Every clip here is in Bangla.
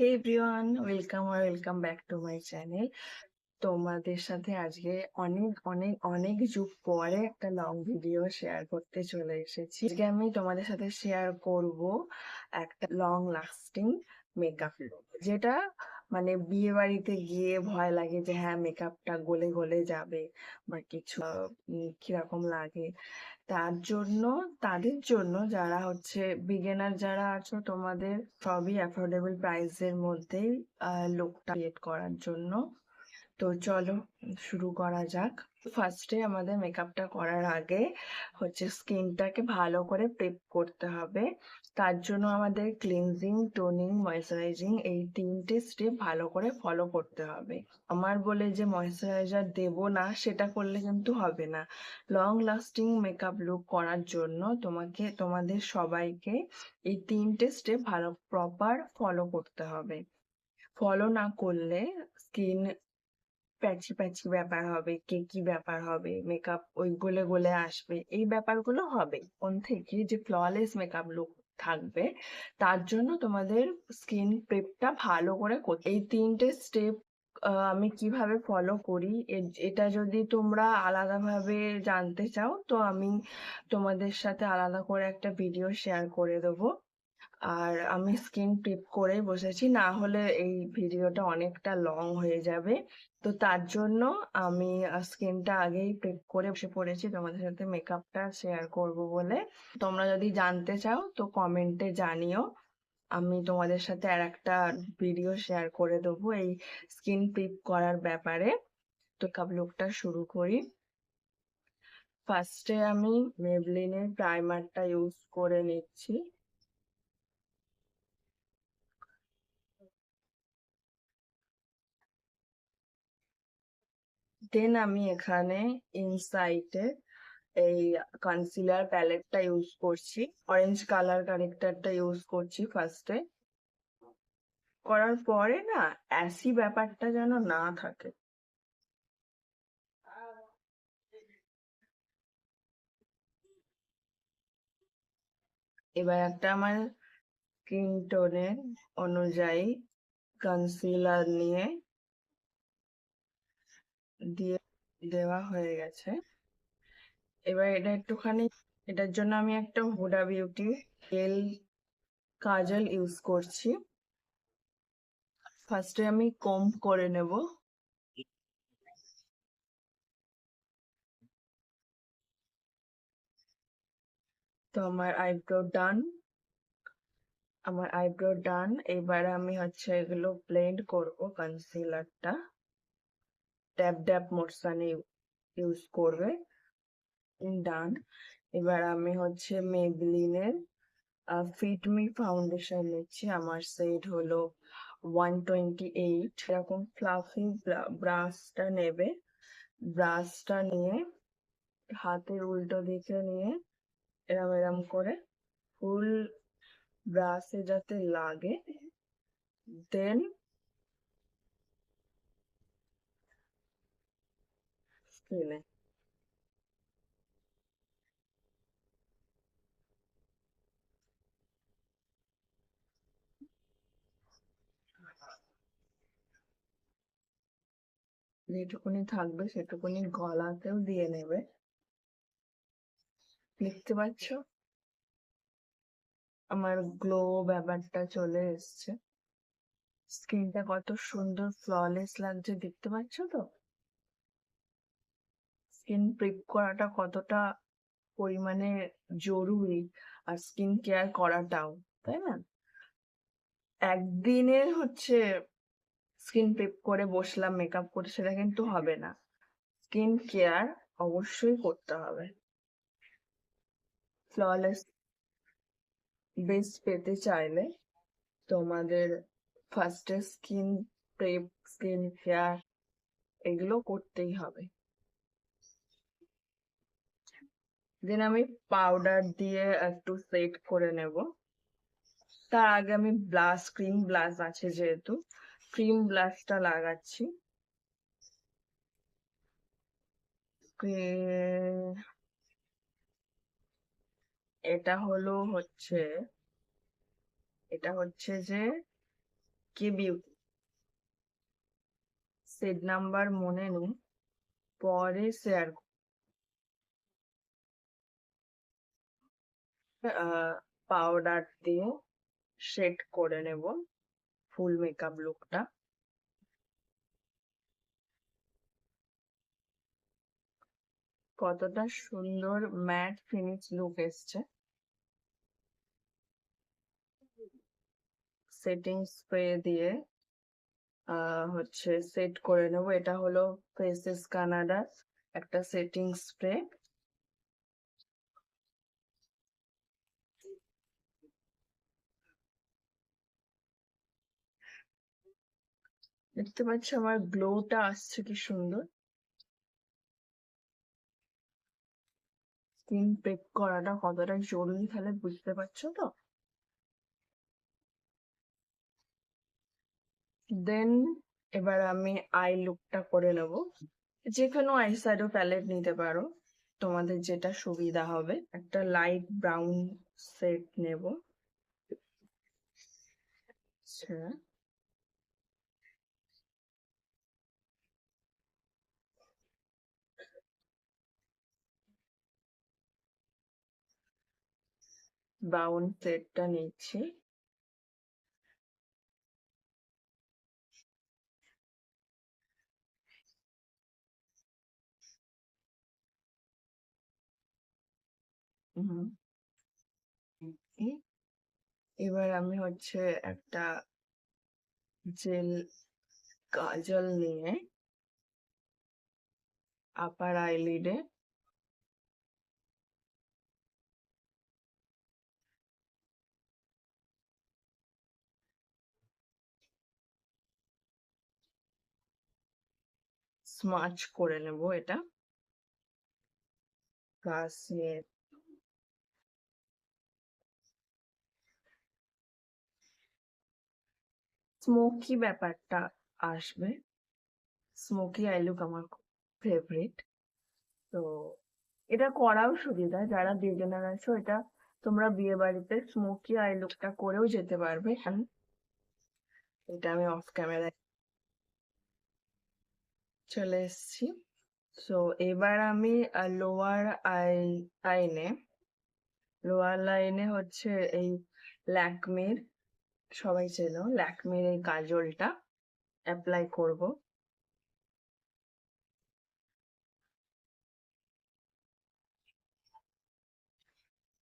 Hey everyone, welcome back to my channel. তোমাদের সাথে আজকে অনেক অনেক অনেক যুগ পরে একটা লং ভিডিও শেয়ার করতে চলে এসেছি। আজকে আমি তোমাদের সাথে শেয়ার করব একটা লং লাস্টিং মেকআপ লুক, যেটা মানে বিয়ে বাড়িতে গিয়ে ভয় লাগে যে হ্যাঁ মেকআপটা গলে গলে যাবে বা কিছু কিরকম লাগে। তাদের জন্য যারা হচ্ছে বিগিনার যারা আছো, তোমাদের সবই অ্যাফোর্ডেবল প্রাইসের মধ্যেই লুকটা ক্রিয়েট করার জন্য। তো চলো শুরু করা যাক। ফার্স্টে আমাদের মেকআপটা করার আগে হচ্ছে স্কিনটাকে ভালো করে প্রেপ করতে হবে। তার জন্য আমাদের ক্লিনজিং, টোনিং, ময়শ্চারাইজিং এই তিনটে স্টেপ ভালো করে ফলো করতে হবে। আমার বলে যে ময়শ্চারাইজার দেব না, সেটা করলে কিন্তু হবে না। লং লাস্টিং মেকআপ লুক করার জন্য তোমাদের সবাইকে এই তিনটে স্টেপ ভালো প্রপার ফলো করতে হবে। ফলো না করলে স্কিন প্যাচি প্যাচি ব্যাপার হবে, কেকি ব্যাপার হবে, মেকআপ ওই গলে গলে আসবে, এই ব্যাপারগুলো হবে। কোন থেকে যে ফ্ললেস মেকআপ লুক থাকবে, তার জন্য তোমাদের স্কিন প্রেপটা ভালো করে করতে। এই তিনটে স্টেপ আমি কিভাবে ফলো করি, এটা যদি তোমরা আলাদাভাবে জানতে চাও তো আমি তোমাদের সাথে আলাদা করে একটা ভিডিও শেয়ার করে দেবো। আর আমি স্কিন প্রেপ করে বসেছি, না হলে এই ভিডিওটা অনেকটা লং হয়ে যাবে। তো তার জন্য আমি স্কিনটা আগেই প্রেপ করে বসে পড়েছি তোমাদের সাথে মেকআপটা শেয়ার করব বলে। তোমরা যদি জানতে চাও তো কমেন্টে জানিও, আমি তোমাদের সাথে আর একটা ভিডিও শেয়ার করে দেবো এই স্কিন প্রেপ করার ব্যাপারে। তো মেকআপ লুকটা শুরু করি। ফার্স্টে আমি মেবলিনের প্রাইমারটা ইউজ করে নিচ্ছি। দেন আমি এখানে ইনসাইটে এই কনসিলার প্যালেটটা ইউজ করছি, অরেঞ্জ কালার কারেক্টারটা ইউজ করছি ফার্স্টে। করার পরে না অ্যাসি ব্যাপারটা যেন না থাকে। এবার একটা আমার স্কিন টোনের অনুযায়ী কনসিলার নিয়ে দিয়ে দেওয়া হয়ে গেছে। এবার এটা একটুখানি, এটার জন্য আমি একটা হুডা বিউটি তেল কাজল ইউজ করছি। ফার্স্টে আমি কম্ব করে নেব। তো আমার আইব্রো ডান। এবার আমি হচ্ছে এগুলো ব্লেন্ড করব। কনসিলারটা ড্যাব ড্যাব মোটসানি ইউজ করবে। ডান। এবার আমি হচ্ছে মেবলিনের ফিট মি ফাউন্ডেশন নিচ্ছি। আমার শেড হলো 128। এরকম ফ্লাফি ব্রাশটা নেবে। ব্রাশটা নিয়ে হাতের উল্টো দিকে নিয়ে এরম এরম করে ফুল ব্রাশে যাতে লাগে, দেন স্কিনে। যেটুকুনি থাকবে সেটুকুনি গলাতেও দিয়ে নেবে। দেখতে পাচ্ছ আমার গ্লো ব্যাপারটা চলে এসছে। স্কিনটা কত সুন্দর ফ্ললেস লাগছে, দেখতে পাচ্ছ তো স্কিন প্রেপ করাটা কতটা পরিমাণে জরুরি, আর স্কিন কেয়ার করাটাও, তাই না? একদিনের হচ্ছে স্কিন প্রেপ করে বসলাম মেকআপ করে সেটা কিন্তু হবে না। স্কিন কেয়ার অবশ্যই করতে হবে। ফ্ললেস বেস পেতে চাইলে তোমাদের ফার্স্টে স্কিন প্রেপ, স্কিন কেয়ার এগুলো করতেই হবে। দেন আমি পাউডার দিয়ে একটু সেট করে নেব। তার আগে আমি ক্রিম ব্লাশ আছে যেহেতু, ক্রিম ব্লাশটা লাগাচ্ছি। এটা হলো হচ্ছে এটা হচ্ছে যে মিল্কি বিউটি। সেট নাম্বার মনে নেই, পরে শেয়ার। পাউডার দিয়ে শেড করে নেব ফুল মেকআপ লুকটা। কতটা সুন্দর ম্যাট ফিনিশ লুক এসছে। সেটিং স্প্রে দিয়ে হচ্ছে সেট করে নেব। এটা হলো ফেসেস কানাডার একটা সেটিং স্প্রে। দেখতে পাচ্ছ আমার গ্লোটা আসছে কি সুন্দর। স্কিন প্রেপ করাটা কতটা জরুরি তাহলে বুঝতে পারছো তো। দেন এবার আমি আই লুকটা করে নেব। যে কোনো আই শ্যাডো প্যালেট নিতে পারো, তোমাদের যেটা সুবিধা হবে। একটা লাইট ব্রাউন শেড নেব। আচ্ছা, ব্রাউন শেডটা নিচ্ছি। হুম, এবার আমি হচ্ছে একটা জেল কাজল নিয়ে আপার আইলিডে স্মাচ করে নেব। এটা প্লাস স্মোকি ব্যাপারটা আসবে। স্মোকি আই লুক আমার খুব ফেভারিট। তো এটা করাও সুবিধা, যারা বিগিনার আছো এটা তোমরা বিয়ে বাড়িতে স্মোকি আই লুকটা করেও যেতে পারবে। এটা আমি অফ ক্যামেরায় চলে এসেছি। তো এবার আমি লোয়ার লাইনে হচ্ছে এই ল্যাকমির, সবাই চেনো ল্যাকমির এই কাজলটা অ্যাপ্লাই করব।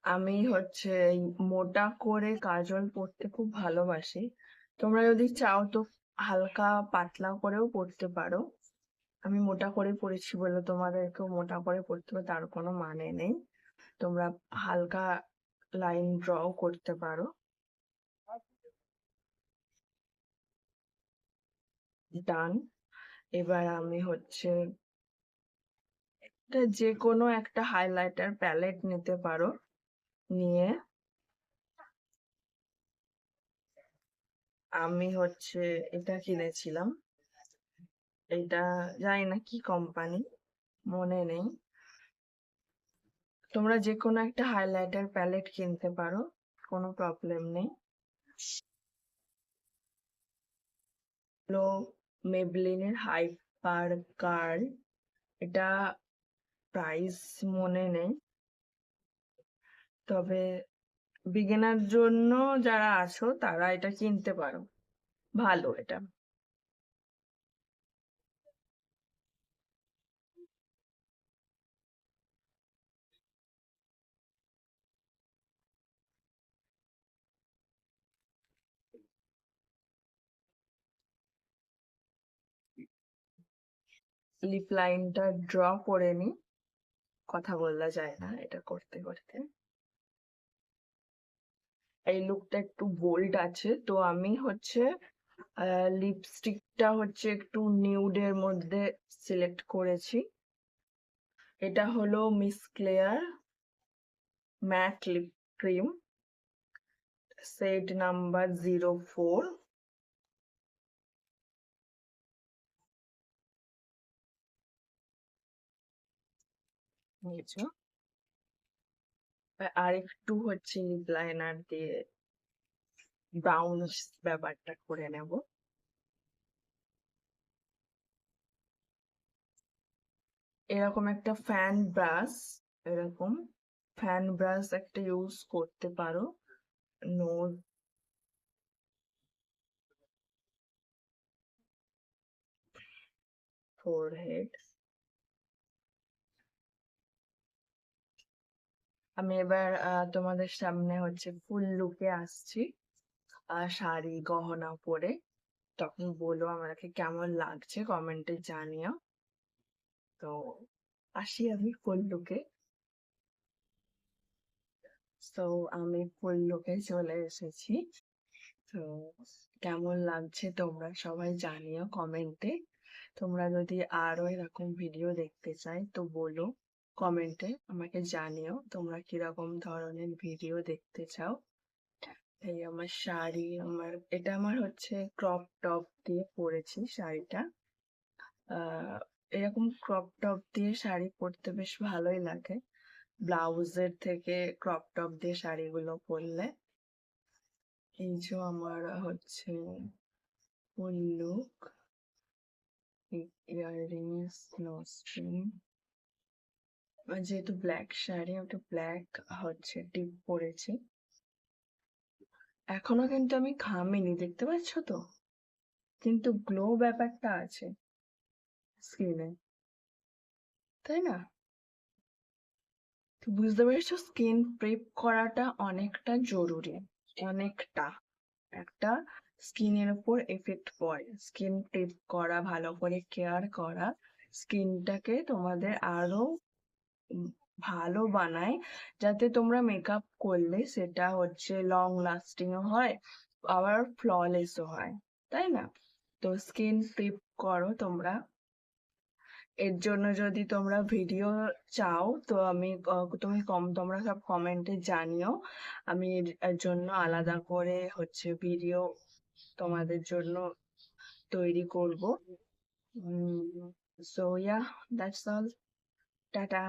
আমি হচ্ছে এই মোটা করে কাজল পরতে খুব ভালোবাসি। তোমরা যদি চাও তো হালকা পাতলা করেও পরতে পারো। আমি মোটা করে পরেছি বলে তোমাদেরকেও মোটা করে পরতে হবে তার কোনো মানে নেই। তোমরা হালকা লাইন ড্র করতে পারো। ডান। এবার আমি হচ্ছে যে কোনো একটা হাইলাইটার প্যালেট নিতে পারো, নিয়ে আমি হচ্ছে এটা কিনেছিলাম। এটা জানি না কি কোম্পানি, মনে নেই। তোমরা যে কোনো একটা হাইলাইটার প্যালেট কিনতে পারো, কোনো প্রবলেম নেই। হলো মেবলিনের হাইপার কার্ল। এটা প্রাইস মনে নেই, তবে বিগিনার জন্য যারা আছো তারা এটা কিনতে পারো, ভালো এটা। লিপ লাইনটা ড্র করে নি, কথা বলা যায় না এটা করতে করতে। এই লুকটা একটু বোল্ড আছে, তো আমি হচ্ছে লিপস্টিকটা হচ্ছে একটু নিউডের মধ্যে সিলেক্ট করেছি। এটা হলো Miss Claire matte lip cream, shade number 04। নিয়েছো। আর একটু হচ্ছে লিপ লাইনার দিয়ে ব্রাউন ব্যাপারটা করে নেব। এরকম একটা ফ্যান ব্রাশ, এরকম ফ্যান ব্রাশ একটা ইউজ করতে পারো নোজ, ফোরহেড। আমি এবার তোমাদের সামনে হচ্ছে ফুল লুকে আসছি শাড়ি গহনা পরে, তখন বলো আমাকে কেমন লাগছে, কমেন্টে জানিও। তো আসি আমি ফুল লুকে। তো আমি ফুল লুকে চলে এসেছি। তো কেমন লাগছে তোমরা সবাই জানিও কমেন্টে। তোমরা যদি আরো এরকম ভিডিও দেখতে চাই তো বলো কমেন্টে, আমাকে জানিও তোমরা কিরকম ধরনের ভিডিও দেখতে চাও। এই আমার শাড়ি, এটা আমার হচ্ছে ক্রপ টপ দিয়ে পরেছি শাড়িটা। এরকম ক্রপ টপ দিয়ে শাড়ি পরতে বেশ ভালোই লাগে, ব্লাউজের থেকে ক্রপ টপ দিয়ে শাড়িগুলো পরলে। এই যে আমার হচ্ছে ফুল লুক, ইয়াররিংস, নোস্ট্রিং। যেহেতু ব্ল্যাক শাড়ি, ওটা ব্ল্যাক হচ্ছে টিপ পরেছি। এখনো কিন্তু আমি ঘামিনি, দেখতে পাচ্ছ তো, কিন্তু গ্লো ব্যাপারটা আছে স্কিনে, তাই না? তো বুঝতে পেরেছো, স্কিন প্রেপ করাটা অনেকটা জরুরি, অনেকটা। একটা স্কিনের উপর এফেক্ট পড়ে স্কিন প্রেপ করা, ভালো করে কেয়ার করা স্কিনটাকে তোমাদের আরো ভালো বানায়, যাতে তোমরা মেকআপ করলে সেটা হচ্ছে লং লাস্টিং হয়, আবার ফ্ললেসও হয়, তাই না? তো স্কিন প্রেপ করো তোমরা। এর জন্য যদি তোমরা ভিডিও চাও তো তোমরা সব কমেন্টে জানিও, আমি এর জন্য আলাদা করে হচ্ছে ভিডিও তোমাদের জন্য তৈরি করব। So yeah, that's all, tata.